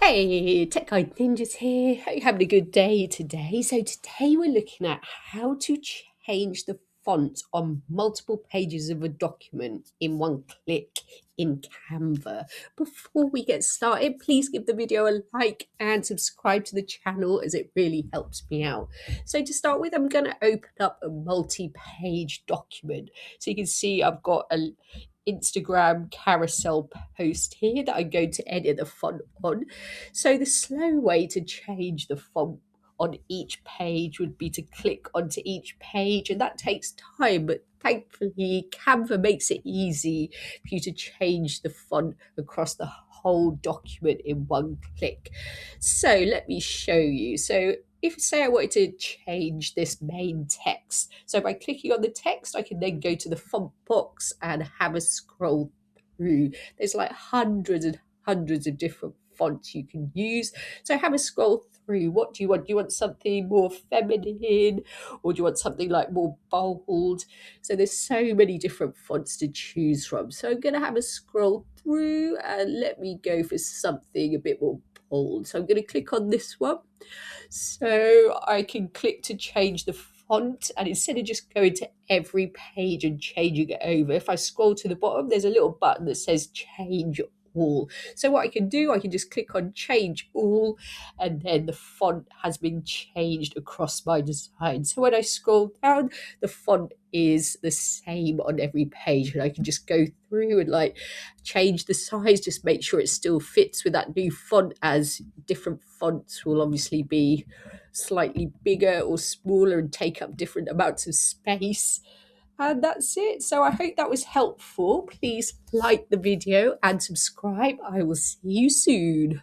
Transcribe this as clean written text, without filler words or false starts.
Hey, Tech Guide Ninjas here. Hope you're having a good day today. So today we're looking at how to change the font on multiple pages of a document in one click in Canva. Before we get started, please give the video a like and subscribe to the channel as it really helps me out. So to start with, I'm going to open up a multi-page document. So you can see I've got a Instagram carousel post here that I'm going to edit the font on. So the slow way to change the font on each page would be to click onto each page, and that takes time, but thankfully Canva makes it easy for you to change the font across the whole document in one click. So let me show you. So if say I wanted to change this main text, so by clicking on the text, I can then go to the font box and have a scroll through. There's like hundreds and hundreds of different fonts you can use. So have a scroll through. What do you want? Do you want something more feminine, or do you want something like more bold? So there's so many different fonts to choose from. So I'm going to have a scroll through and let me go for something a bit more bold. So I'm going to click on this one. So I can click to change the font, and instead of just going to every page and changing it over, if I scroll to the bottom, there's a little button that says change all. So what I can do, I can just click on change all, and then the font has been changed across my design. So when I scroll down, the font is the same on every page, and I can just go through and like change the size, just make sure it still fits with that new font, as different fonts will obviously be slightly bigger or smaller and take up different amounts of space. And that's it. So I hope that was helpful. Please like the video and subscribe. I will see you soon.